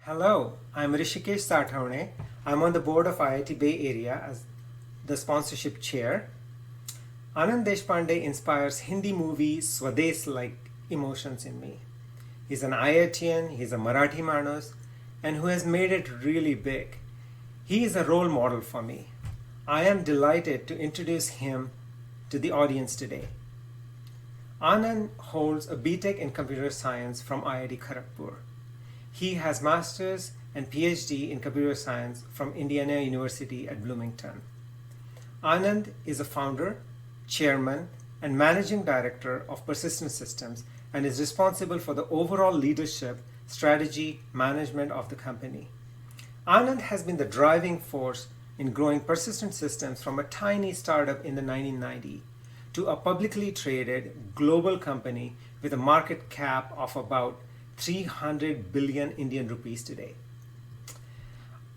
Hello, I'm Rishikesh Sathavane. I'm on the board of IIT Bay Area as the sponsorship chair. Anand Deshpande inspires Hindi movie Swades-like emotions in me. He's an IITian, he's a Marathi Manos, and who has made it really big. He is a role model for me. I am delighted to introduce him to the audience today. Anand holds a BTech in Computer Science from IIT Kharagpur. He has Masters and PhD in Computer Science from Indiana University at Bloomington. Anand is a founder, chairman, and managing director of Persistent Systems and is responsible for the overall leadership, strategy, management of the company. Anand has been the driving force in growing Persistent Systems from a tiny startup in the 1990s to a publicly traded global company with a market cap of about 300 billion Indian rupees today.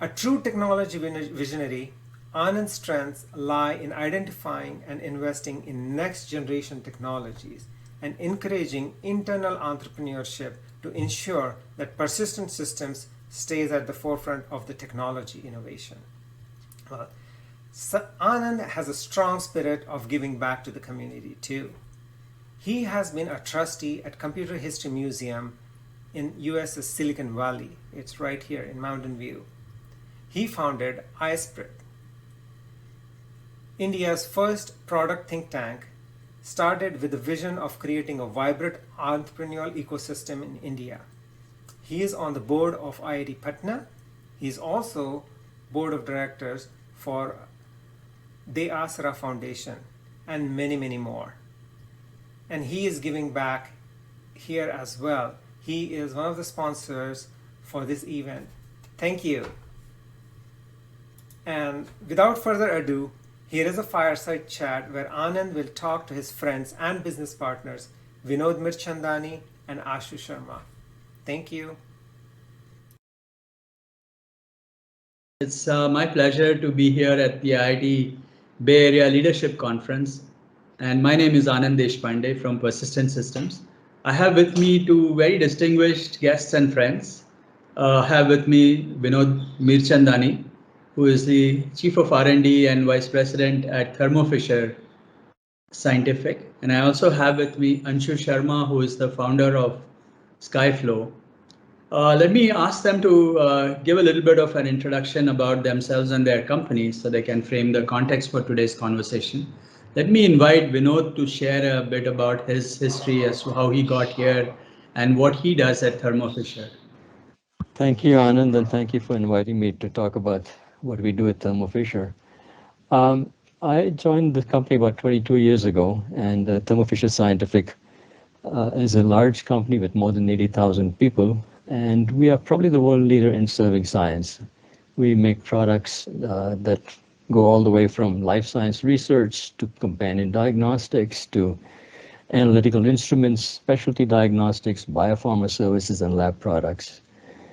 A true technology visionary, Anand's strengths lie in identifying and investing in next generation technologies and encouraging internal entrepreneurship to ensure that Persistent Systems stays at the forefront of the technology innovation. Well, Anand has a strong spirit of giving back to the community too. He has been a trustee at Computer History Museum in US's Silicon Valley. It's right here in Mountain View. He founded iSprit, India's first product think tank, started with the vision of creating a vibrant entrepreneurial ecosystem in India. He is on the board of IIT Patna. He is also board of directors for De Asra Foundation and many, many more. And he is giving back here as well. He is one of the sponsors for this event. Thank you. And without further ado, here is a fireside chat where Anand will talk to his friends and business partners, Vinod Mirchandani and Anshu Sharma. Thank you. It's my pleasure to be here at the IIT Bay Area Leadership Conference. And my name is Anand Deshpande from Persistent Systems. I have with me two very distinguished guests and friends. I have with me Vinod Mirchandani, who is the Chief of R&D and Vice President at Thermo Fisher Scientific. And I also have with me Anshu Sharma, who is the founder of Skyflow. Let me ask them to give a little bit of an introduction about themselves and their companies so they can frame the context for today's conversation. Let me invite Vinod to share a bit about his history as to how he got here and what he does at Thermo Fisher. Thank you, Anand, and thank you for inviting me to talk about what we do at Thermo Fisher. Um, I joined the company about 22 years ago, and Thermo Fisher Scientific is a large company with more than 80,000 people, and we are probably the world leader in serving science. We make products that go all the way from life science research to companion diagnostics to analytical instruments, specialty diagnostics, biopharma services, and lab products.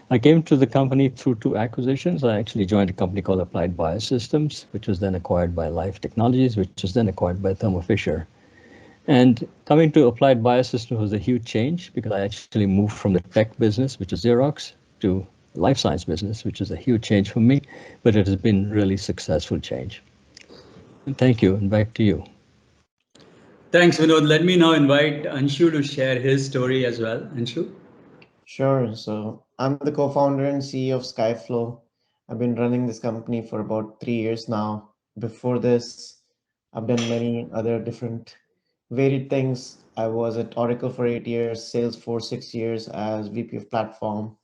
I came to the company through two acquisitions. I actually joined a company called Applied Biosystems, which was then acquired by Life Technologies, which was then acquired by Thermo Fisher. And coming to Applied Biosystems was a huge change because I actually moved from the tech business, which is Xerox, to life science business, which is a huge change for me, but it has been really successful change. And thank you, and back to you. Thanks, Vinod. Let me now invite Anshu to share his story as well. Anshu? Sure. So I'm the co-founder and CEO of Skyflow. I've been running this company for about 3 years now. Before this, I've done many other different varied things. I was at Oracle for 8 years, Salesforce 6 years as VP of Platform.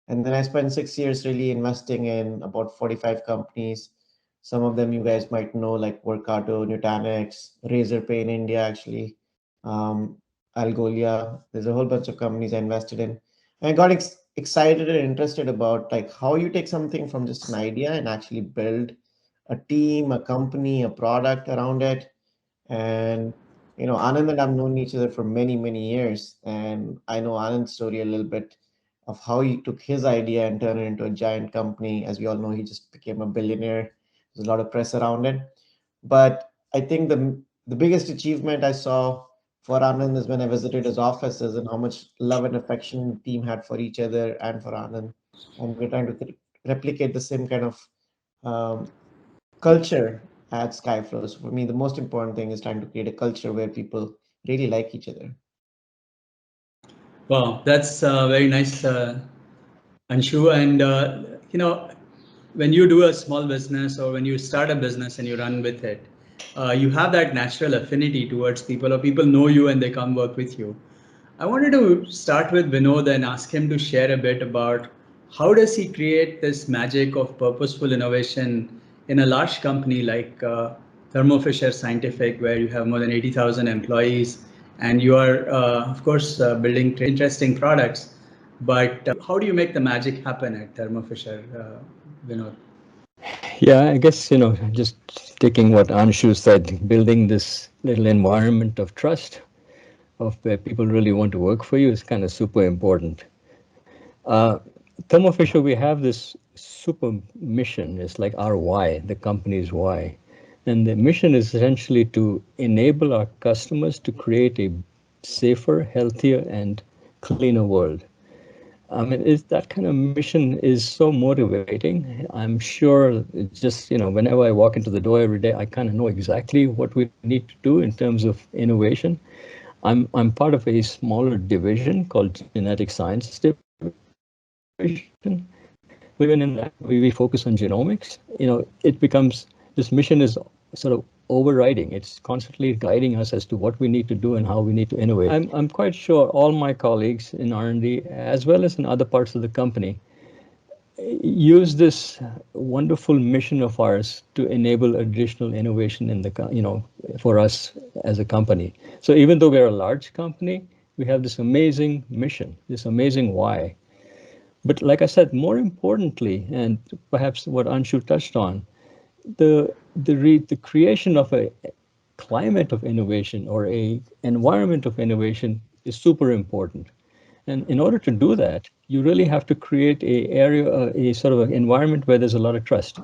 And then I spent 6 years really investing in about 45 companies. Some of them you guys might know, like Workato, Nutanix, Razorpay in India, actually, um, Algolia. There's a whole bunch of companies I invested in. And I got excited and interested about like how you take something from just an idea and actually build a team, a company, a product around it. And Anand and I've known each other for many, many years, and I know Anand's story a little bit of how he took his idea and turned it into a giant company. As we all know, he just became a billionaire. There's a lot of press around it, but I think the biggest achievement I saw for Anand is when I visited his offices and how much love and affection the team had for each other and for Anand. and we're trying to replicate the same kind of culture at Skyflow. So for me, the most important thing is trying to create a culture where people really like each other. Wow, that's very nice, Anshu. And when you do a small business or when you start a business and you run with it, you have that natural affinity towards people, or people know you and they come work with you. I wanted to start with Vinod and ask him to share a bit about how does he create this magic of purposeful innovation in a large company like Thermo Fisher Scientific, where you have more than 80,000 employees, and you are, of course, building interesting products. But how do you make the magic happen at Thermo Fisher, Vinod? Yeah, I guess, just taking what Anshu said, building this little environment of trust, of where people really want to work for you, is kind of super important. Uh, Thermo Fisher, we have this super mission. It's like our why, the company's why. And the mission is essentially to enable our customers to create a safer, healthier, and cleaner world. I mean, that kind of mission is so motivating. I'm sure it's just, whenever I walk into the door every day, I kind of know exactly what we need to do in terms of innovation. I'm part of a smaller division called Genetic Sciences Division. But even in that, we focus on genomics. It becomes, this mission is sort of overriding. It's constantly guiding us as to what we need to do and how we need to innovate. I'm quite sure all my colleagues in R&D, as well as in other parts of the company, use this wonderful mission of ours to enable additional innovation in for us as a company. So even though we're a large company, we have this amazing mission, this amazing why. But like I said, more importantly, and perhaps what Anshu touched on, the creation of a climate of innovation or a environment of innovation is super important. And in order to do that, you really have to create a sort of an environment where there's a lot of trust.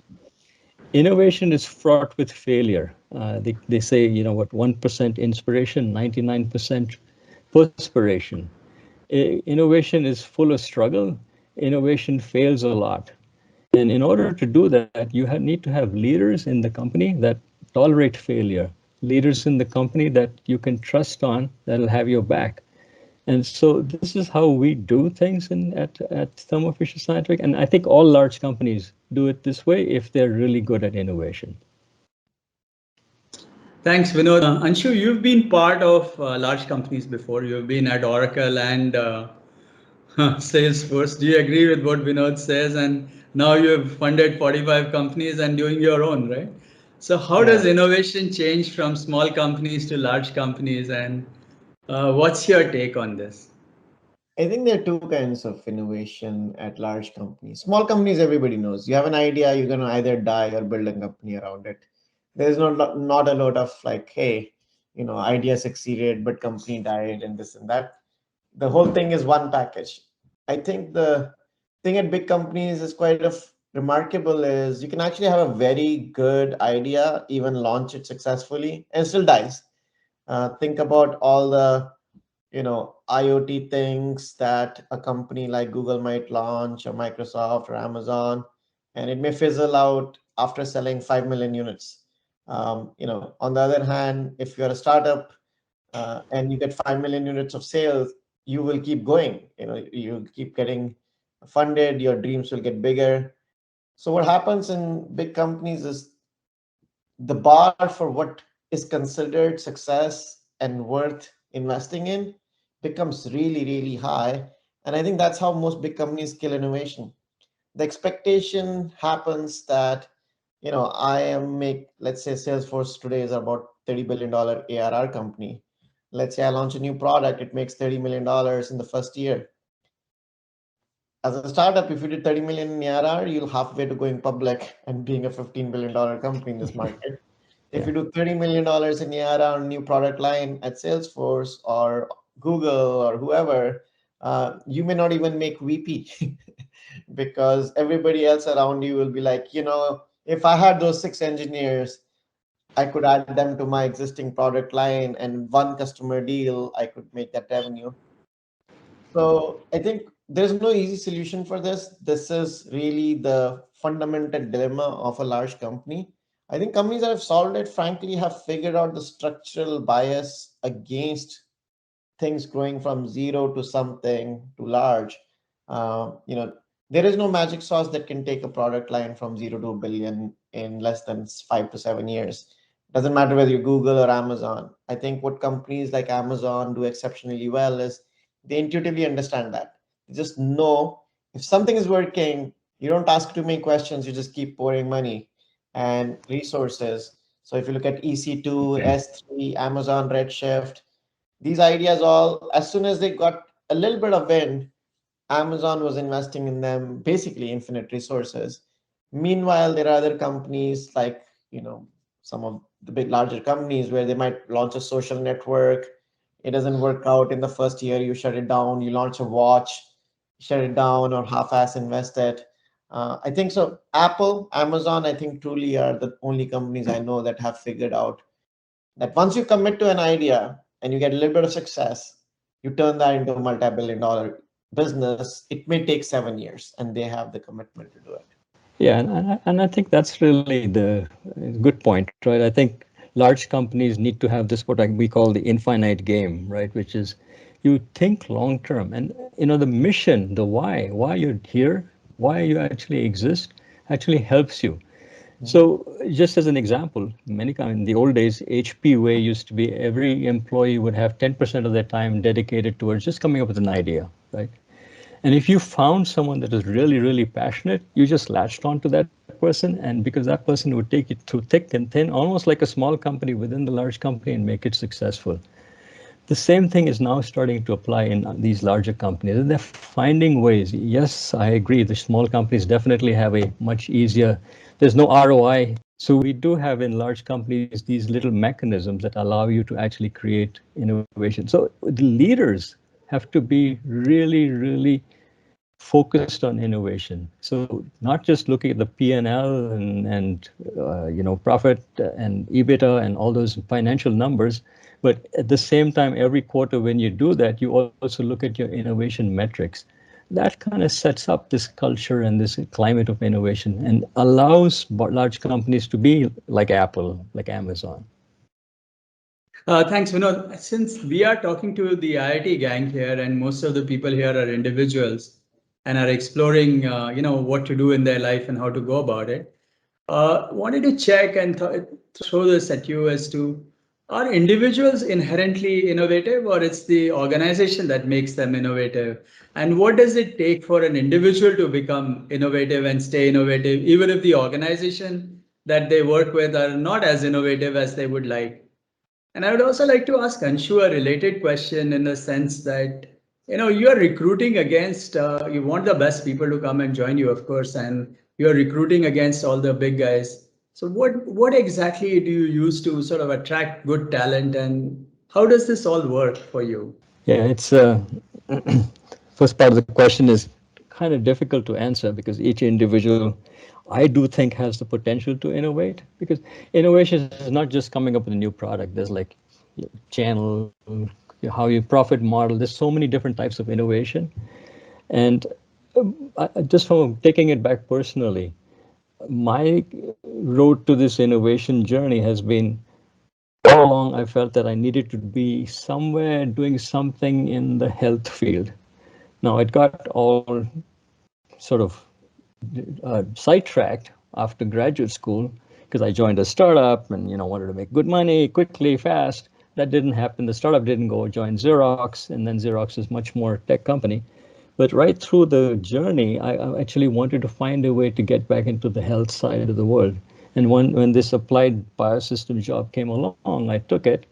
Innovation is fraught with failure. They say, 1% inspiration, 99% perspiration. Innovation is full of struggle. Innovation fails a lot. And in order to do that, you need to have leaders in the company that tolerate failure, leaders in the company that you can trust on, that'll have your back. And so this is how we do things at Thermo Fisher Scientific. And I think all large companies do it this way if they're really good at innovation. Thanks, Vinod. Anshu, you've been part of large companies before. You've been at Oracle and Salesforce. Do you agree with what Vinod says? And now you have funded 45 companies and doing your own, right? So how Yeah. does innovation change from small companies to large companies? And what's your take on this? I think there are two kinds of innovation at large companies. Small companies, everybody knows. You have an idea, you're going to either die or build a company around it. There's not a lot of like, hey, idea succeeded, but company died and this and that. The whole thing is one package. I think the thing at big companies is quite of remarkable is you can actually have a very good idea, even launch it successfully, and it still dies. Think about all the IoT things that a company like Google might launch or Microsoft or Amazon, and it may fizzle out after selling 5 million units. On the other hand, if you're a startup and you get 5 million units of sales, you will keep going. You'll keep getting funded, your dreams will get bigger. So what happens in big companies is the bar for what is considered success and worth investing in becomes really, really high. And I think that's how most big companies kill innovation. The expectation happens that, let's say Salesforce today is about $30 billion ARR company. Let's say I launch a new product, it makes $30 million in the first year. As a startup, if you did 30 million in ARR, you'll halfway to going public and being a $15 billion company in this market. If you do $30 million in ARR on new product line at Salesforce or Google or whoever, you may not even make VP because everybody else around you will be like, if I had those 6 engineers, I could add them to my existing product line and one customer deal, I could make that revenue. So I think there's no easy solution for this. This is really the fundamental dilemma of a large company. I think companies that have solved it, frankly, have figured out the structural bias against things growing from zero to something to large. You know, there is no magic sauce that can take a product line from zero to a billion in less than 5 to 7 years. Doesn't matter whether you're Google or Amazon. I think what companies like Amazon do exceptionally well is they intuitively understand that. They just know if something is working, you don't ask too many questions, you just keep pouring money and resources. So if you look at EC2, S3, Amazon Redshift, these ideas all, as soon as they got a little bit of wind, Amazon was investing in them, basically infinite resources. Meanwhile, there are other companies like, some of the big larger companies where they might launch a social network. It doesn't work out in the first year, you shut it down. You launch a watch, shut it down, or half-ass invest it. I think so. Apple, Amazon, I think truly are the only companies I know that have figured out that once you commit to an idea and you get a little bit of success, you turn that into a multi-billion dollar business. It may take 7 years, and they have the commitment to do it. Yeah, and I think that's really the good point, right? I think large companies need to have this what we call the infinite game, right? Which is you think long term, and the mission, the why you're here, why you actually exist, actually helps you. So just as an example, in the old days, HP way used to be every employee would have 10% of their time dedicated towards just coming up with an idea, right? And if you found someone that is really, really passionate, you just latched on to that person. And because that person would take it through thick and thin, almost like a small company within the large company and make it successful. The same thing is now starting to apply in these larger companies. And they're finding ways. Yes, I agree. The small companies definitely have a much easier, there's no ROI. So we do have in large companies these little mechanisms that allow you to actually create innovation. So the leaders have to be really, really focused on innovation. So not just looking at the P&L and profit and EBITDA and all those financial numbers, but at the same time, every quarter when you do that, you also look at your innovation metrics. That kind of sets up this culture and this climate of innovation and allows large companies to be like Apple, like Amazon. Thanks, Vinod. Since we are talking to the IIT gang here, and most of the people here are individuals and are exploring, what to do in their life and how to go about it, wanted to check and throw this at you as to, are individuals inherently innovative, or it's the organization that makes them innovative? And what does it take for an individual to become innovative and stay innovative, even if the organization that they work with are not as innovative as they would like? And I would also like to ask Anshu a related question, in the sense that, you are recruiting against, you want the best people to come and join you, of course, and you're recruiting against all the big guys. So what exactly do you use to sort of attract good talent, and how does this all work for you? Yeah, it's first part of the question is kind of difficult to answer because each individual, I do think, has the potential to innovate, because innovation is not just coming up with a new product. There's like channel, how you profit model. There's so many different types of innovation. And just from taking it back personally, my road to this innovation journey has been all along I felt that I needed to be somewhere doing something in the health field. Now, it got all sort of sidetracked after graduate school because I joined a startup and wanted to make good money quickly, fast. That didn't happen. The startup didn't go. Joined Xerox, and then Xerox is much more tech company. But right through the journey, I actually wanted to find a way to get back into the health side of the world. And when this applied biosystem job came along, I took it,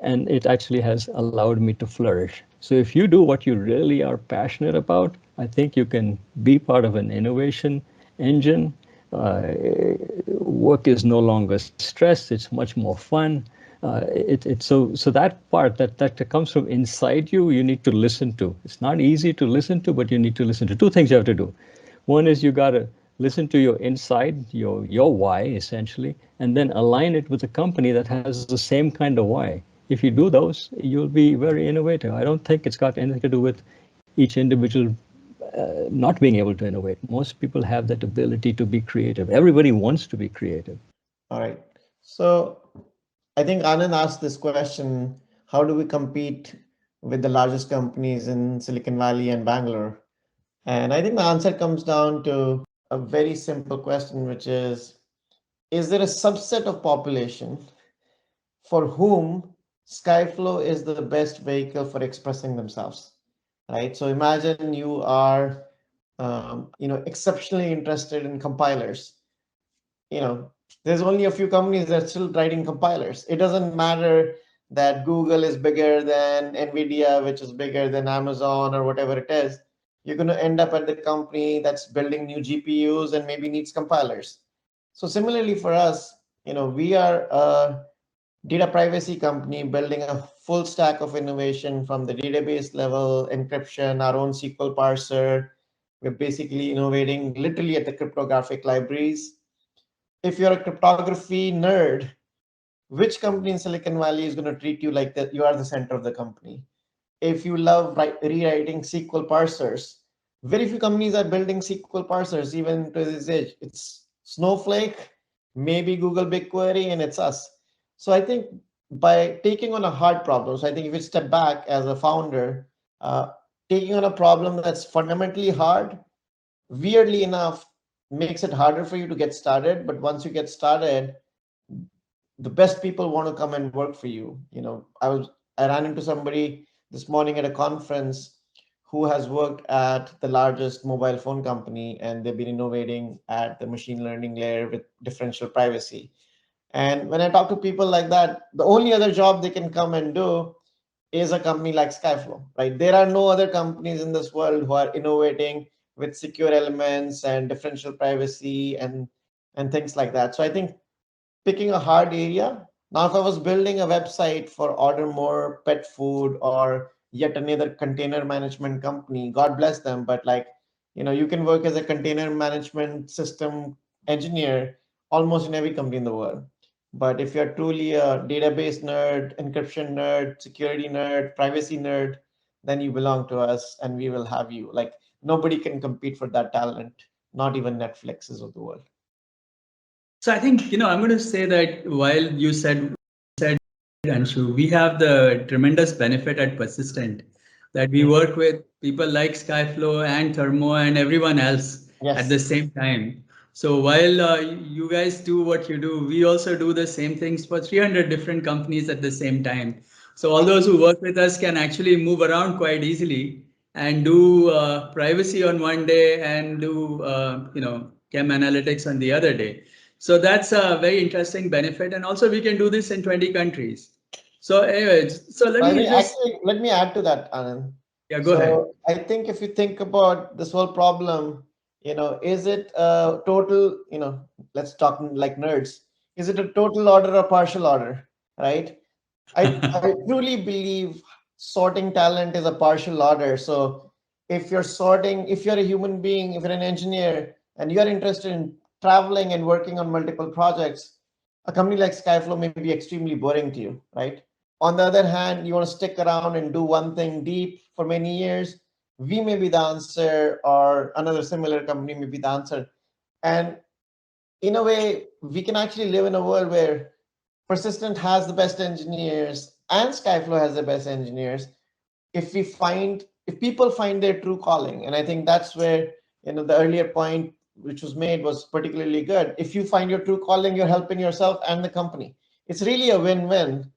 and it actually has allowed me to flourish. So if you do what you really are passionate about, I think you can be part of an innovation engine. Work is no longer stress; it's much more fun. So that part that comes from inside you, you need to listen to. It's not easy to listen to, but you need to listen to. Two things you have to do. One is you got to listen to your inside, your why, essentially, and then align it with a company that has the same kind of why. If you do those, you'll be very innovative. I don't think it's got anything to do with each individual not being able to innovate. Most people have that ability to be creative. Everybody wants to be creative. All right. So I think Anand asked this question, how do we compete with the largest companies in Silicon Valley and Bangalore? And I think the answer comes down to a very simple question, which is there a subset of population for whom Skyflow is the best vehicle for expressing themselves, right? So imagine you are, exceptionally interested in compilers. There's only a few companies that are still writing compilers. It doesn't matter that Google is bigger than Nvidia, which is bigger than Amazon or whatever it is. You're going to end up at the company that's building new GPUs and maybe needs compilers. So similarly for us, we are a data privacy company building a full stack of innovation from the database level, encryption, our own SQL parser. We're basically innovating literally at the cryptographic libraries. If you're a cryptography nerd, which company in Silicon Valley is going to treat you like that? You are the center of the company. If you love rewriting SQL parsers, very few companies are building SQL parsers even to this age. It's Snowflake, maybe Google BigQuery, and it's us. So I think by taking on a hard problem, so I think if you step back as a founder, taking on a problem that's fundamentally hard, weirdly enough, makes it harder for you to get started. But once you get started, the best people want to come and work for you. I ran into somebody this morning at a conference who has worked at the largest mobile phone company, and they've been innovating at the machine learning layer with differential privacy. And when I talk to people like that, the only other job they can come and do is a company like Skyflow, right? There are no other companies in this world who are innovating with secure elements and differential privacy and things like that. So I think picking a hard area. Now, if I was building a website for Order More Pet Food or yet another container management company, God bless them, but you can work as a container management system engineer almost in every company in the world. But if you're truly a database nerd, encryption nerd, security nerd, privacy nerd, then you belong to us and we will have you. Like nobody can compete for that talent, not even Netflixes of the world. So I think, I'm going to say that while you said, Anshu, we have the tremendous benefit at Persistent that we work with people like Skyflow and Thermo and everyone else at the same time. So while you guys do what you do, we also do the same things for 300 different companies at the same time. So all those who work with us can actually move around quite easily and do privacy on one day and do, chem analytics on the other day. So that's a very interesting benefit. And also we can do this in 20 countries. So anyways, so let me add to that, Anand. Yeah, go ahead. I think if you think about this whole problem, is it a total, let's talk like nerds. Is it a total order or partial order, right? I truly believe sorting talent is a partial order. So if you're a human being, if you're an engineer and you're interested in traveling and working on multiple projects, a company like Skyflow may be extremely boring to you, right? On the other hand, you want to stick around and do one thing deep for many years, we may be the answer, or another similar company may be the answer. And in a way, we can actually live in a world where Persistent has the best engineers and Skyflow has the best engineers if people find their true calling. And I think that's where, the earlier point which was made was particularly good. If you find your true calling, you're helping yourself and the company. It's really a win-win.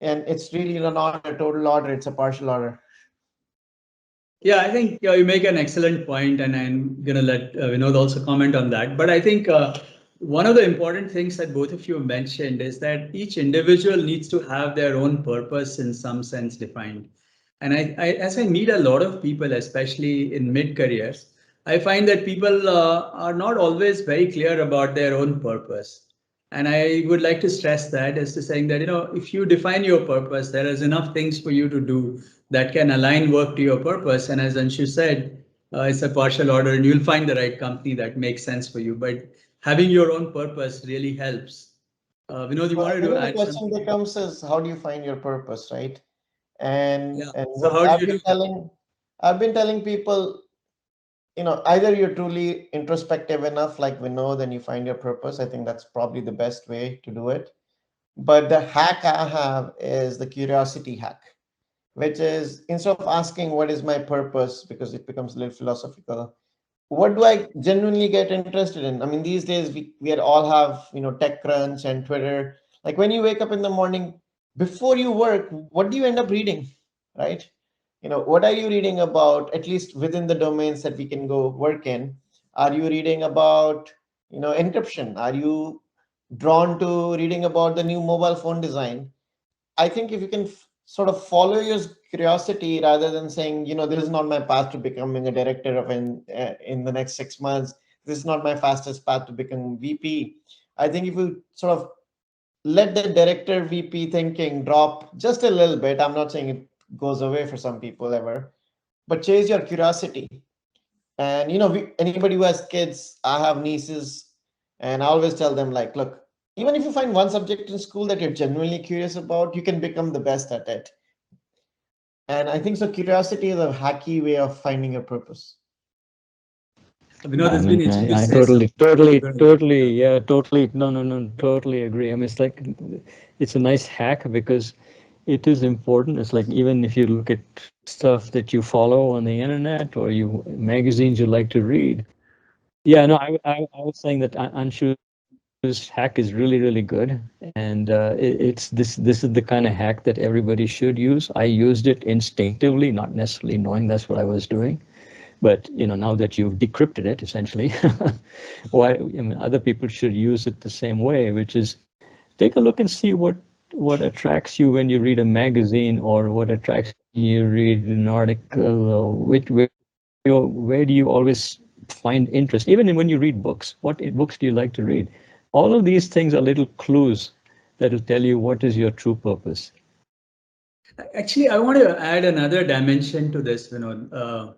And it's really not a total order, it's a partial order. Yeah, I think you make an excellent point, and I'm going to let Vinod also comment on that. But I think one of the important things that both of you mentioned is that each individual needs to have their own purpose in some sense defined. And as I meet a lot of people, especially in mid-careers, I find that people are not always very clear about their own purpose. And I would like to stress that as to saying that, if you define your purpose, there is enough things for you to do that can align work to your purpose. And as Anshu said, it's a partial order and you'll find the right company that makes sense for you. But having your own purpose really helps. Vinod, you wanted to add something? The question becomes is how do you find your purpose, right? And So what how do I've you do been that? telling, I've been telling people, either you're truly introspective enough, like Vinod, and you find your purpose. I think that's probably the best way to do it. But the hack I have is the curiosity hack, which is instead of asking what is my purpose, because it becomes a little philosophical, what do I genuinely get interested in? I mean, these days we all have, TechCrunch and Twitter. Like when you wake up in the morning, before you work, what do you end up reading, right? What are you reading about, at least within the domains that we can go work in? Are you reading about, encryption? Are you drawn to reading about the new mobile phone design? I think if you can sort of follow your curiosity rather than saying, this is not my path to becoming a director of in the next 6 months. This is not my fastest path to become VP. I think if you sort of let the director VP thinking drop just a little bit, I'm not saying it goes away for some people ever, but chase your curiosity. And anybody who has kids, I have nieces, and I always tell them, like, look, even if you find one subject in school that you're genuinely curious about, you can become the best at it. And I think so. Curiosity is a hacky way of finding your purpose. Vinod I has been mean, itching to I say something. totally, no, totally agree. I mean, it's a nice hack because it is important. It's like even if you look at stuff that you follow on the internet or you magazines you like to read. Yeah, no, I was saying that Anshu's hack is really, really good, and it's this is the kind of hack that everybody should use. I used it instinctively, not necessarily knowing that's what I was doing. But now that you've decrypted it, essentially, why? I mean, other people should use it the same way, which is take a look and see what attracts you when you read a magazine or what attracts you read an article. Or where do you always find interest? Even when you read books, what books do you like to read? All of these things are little clues that will tell you what is your true purpose. Actually, I want to add another dimension to this, Vinod,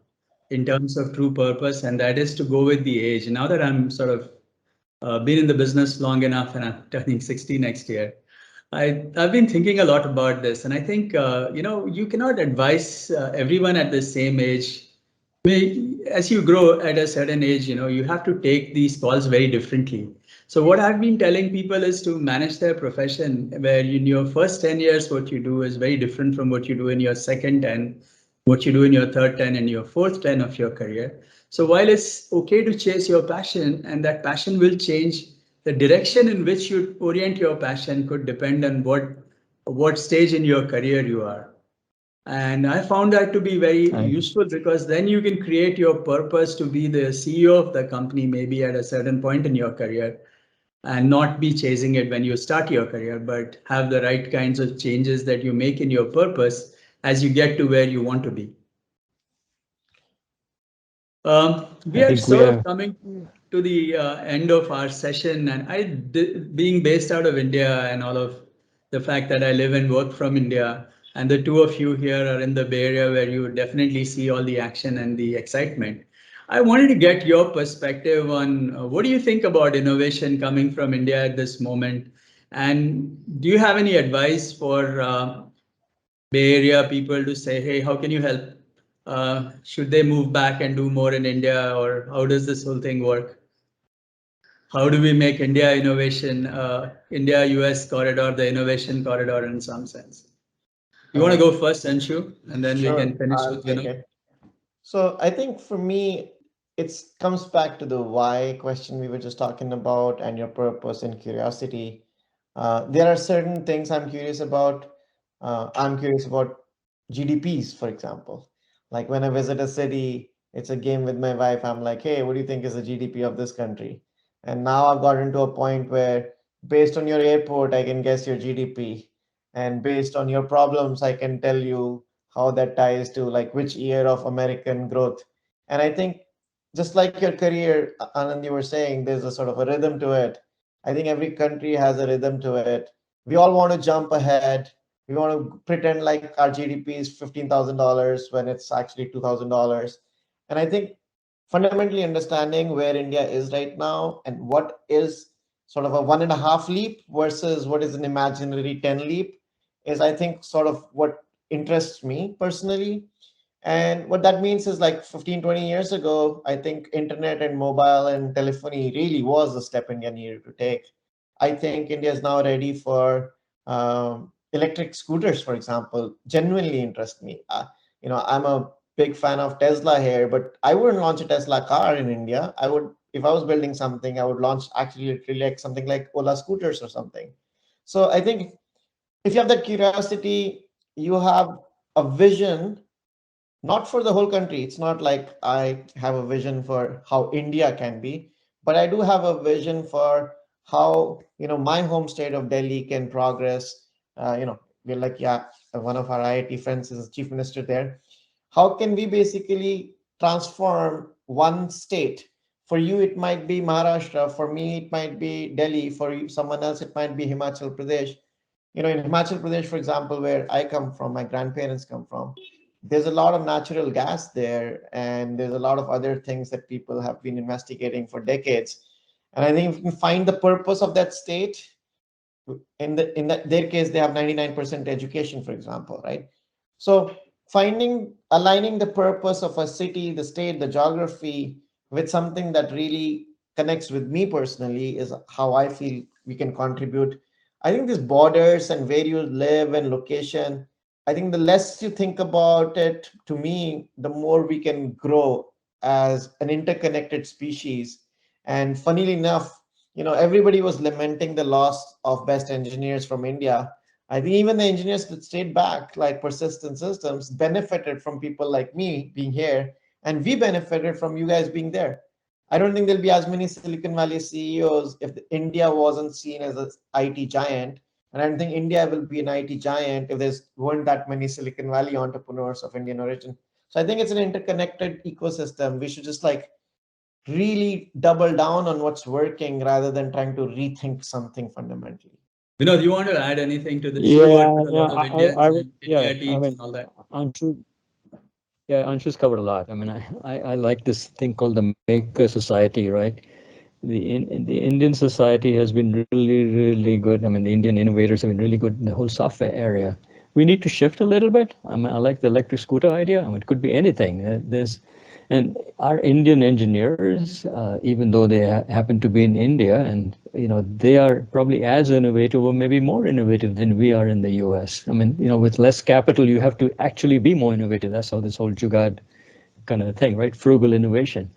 in terms of true purpose, and that is to go with the age. Now that I'm sort of been in the business long enough and I'm turning 60 next year, I've been thinking a lot about this. And I think, you cannot advise everyone at the same age. As you grow at a certain age, you have to take these calls very differently. So what I've been telling people is to manage their profession, where in your first 10 years, what you do is very different from what you do in your second 10, what you do in your third 10 and your fourth 10 of your career. So while it's okay to chase your passion, and that passion will change, the direction in which you orient your passion could depend on what stage in your career you are. And I found that to be very useful, because then you can create your purpose to be the CEO of the company, maybe at a certain point in your career, and not be chasing it when you start your career, but have the right kinds of changes that you make in your purpose as you get to where you want to be. We I are think we sort of have. coming to the end of our session, and being based out of India, and all of the fact that I live and work from India, and the two of you here are in the Bay Area, where you definitely see all the action and the excitement. I wanted to get your perspective on what do you think about innovation coming from India at this moment, and do you have any advice for Bay Area people to say, hey, how can you help? Should they move back and do more in India, or how does this whole thing work? How do we make India innovation, India-US corridor, the innovation corridor in some sense? You want to go first, Anshu, and then we Sure, can finish I'll with take Vinod? it. So I think for me, it comes back to the why question we were just talking about and your purpose and curiosity. There are certain things I'm curious about. I'm curious about GDPs, for example. Like when I visit a city, it's a game with my wife. I'm like, hey, what do you think is the GDP of this country? And now I've gotten to a point where, based on your airport, I can guess your GDP. And based on your problems, I can tell you how that ties to like which year of American growth. And I think just like your career, Anand, you were saying, there's a sort of a rhythm to it. I think every country has a rhythm to it. We all want to jump ahead. We want to pretend like our GDP is $15,000 when it's actually $2,000. And I think fundamentally understanding where India is right now and what is sort of a 1.5 leap versus what is an imaginary 10 leap is, I think, sort of what interests me personally. And what that means is like 15, 20 years ago, I think internet and mobile and telephony really was the step India needed to take. I think India is now ready for electric scooters, for example, genuinely interest me. I'm a big fan of Tesla here, but I wouldn't launch a Tesla car in India. I would, if I was building something, I would launch actually literally like something like Ola scooters or something. So I think if you have that curiosity, you have a vision, not for the whole country. It's not like I have a vision for how India can be, but I do have a vision for how, my home state of Delhi can progress. We're like, yeah, one of our IIT friends is the chief minister there. How can we basically transform one state? For you, it might be Maharashtra. For me, it might be Delhi. For someone else, it might be Himachal Pradesh. In Himachal Pradesh, for example, where I come from, my grandparents come from, there's a lot of natural gas there, and there's a lot of other things that people have been investigating for decades. And I think if you can find the purpose of that state, their case, they have 99% education, for example, right? So aligning the purpose of a city, the state, the geography with something that really connects with me personally is how I feel we can contribute. I think these borders and where you live and location, I think the less you think about it, to me, the more we can grow as an interconnected species. And funnily enough, everybody was lamenting the loss of best engineers from India. I think even the engineers that stayed back, like Persistent Systems, benefited from people like me being here, and we benefited from you guys being there. I don't think there'll be as many Silicon Valley CEOs if India wasn't seen as an IT giant. And I don't think India will be an IT giant if there's weren't that many Silicon Valley entrepreneurs of Indian origin. So I think it's an interconnected ecosystem. We should just like really double down on what's working rather than trying to rethink something fundamentally. Vinod, you want to add anything to this? Yeah, You work with a yeah, lot of Indians I would, and yeah, India I teams mean, and all that. Anshu, yeah, Anshu's covered a lot. I mean, I like this thing called the maker society, right? The Indian society has been really, really good. I mean, the Indian innovators have been really good in the whole software area. We need to shift a little bit. I mean, I like the electric scooter idea. I mean, it could be anything. And our Indian engineers, even though they happen to be in India, and they are probably as innovative or maybe more innovative than we are in the U.S. I mean, with less capital, you have to actually be more innovative. That's how this whole Jugaad kind of thing, right? Frugal innovation.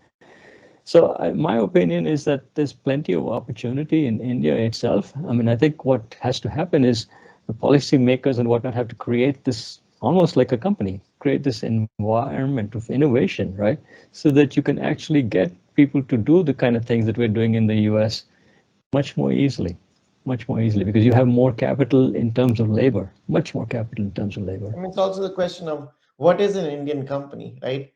So my opinion is that there's plenty of opportunity in India itself. I mean, I think what has to happen is the policymakers and whatnot have to create this almost like a company, create this environment of innovation, right? So that you can actually get people to do the kind of things that we're doing in the US much more easily, because you have more capital in terms of labor, much more capital in terms of labor. I mean, it's also the question of what is an Indian company, right?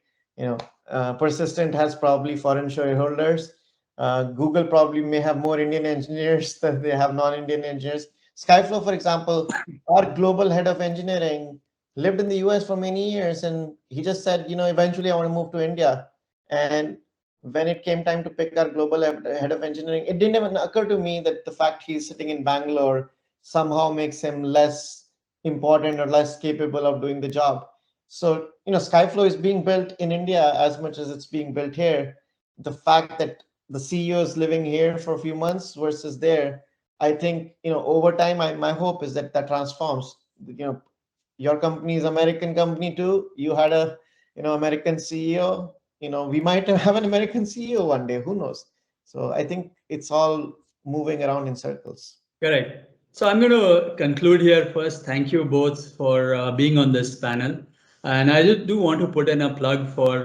Persistent has probably foreign shareholders. Google probably may have more Indian engineers than they have non-Indian engineers. Skyflow, for example, our global head of engineering lived in the US for many years, and he just said, eventually I want to move to India. And when it came time to pick our global head of engineering, it didn't even occur to me that the fact he's sitting in Bangalore somehow makes him less important or less capable of doing the job. So, Skyflow is being built in India as much as it's being built here. The fact that the CEO is living here for a few months versus there, I think, over time, my hope is that transforms. Your company is American company too. You had a, American CEO. We might have an American CEO one day. Who knows? So I think it's all moving around in circles. Correct. So I'm going to conclude here first. Thank you both for being on this panel. And I just do want to put in a plug for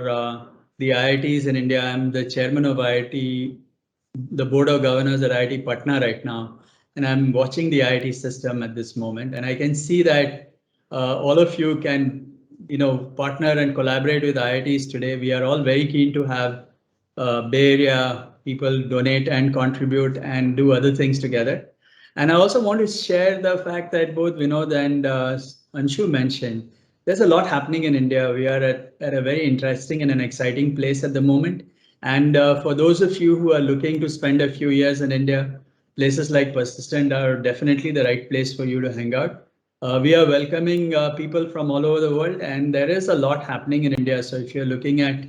the IITs in India. I'm the chairman of IIT, the board of governors at IIT Patna right now. And I'm watching the IIT system at this moment. And I can see that all of you can, partner and collaborate with IITs today. We are all very keen to have Bay Area people donate and contribute and do other things together. And I also want to share the fact that both Vinod and Anshu mentioned, there's a lot happening in India. We are at a very interesting and an exciting place at the moment. And for those of you who are looking to spend a few years in India, places like Persistent are definitely the right place for you to hang out. We are welcoming people from all over the world, and there is a lot happening in India. So if you're looking at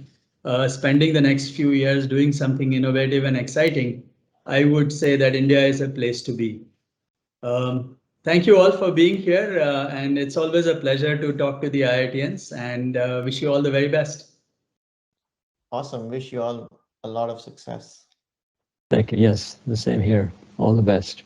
spending the next few years doing something innovative and exciting, I would say that India is a place to be. Thank you all for being here, and it's always a pleasure to talk to the IITians, and wish you all the very best. Awesome. Wish you all a lot of success. Thank you. Yes, the same here. All the best.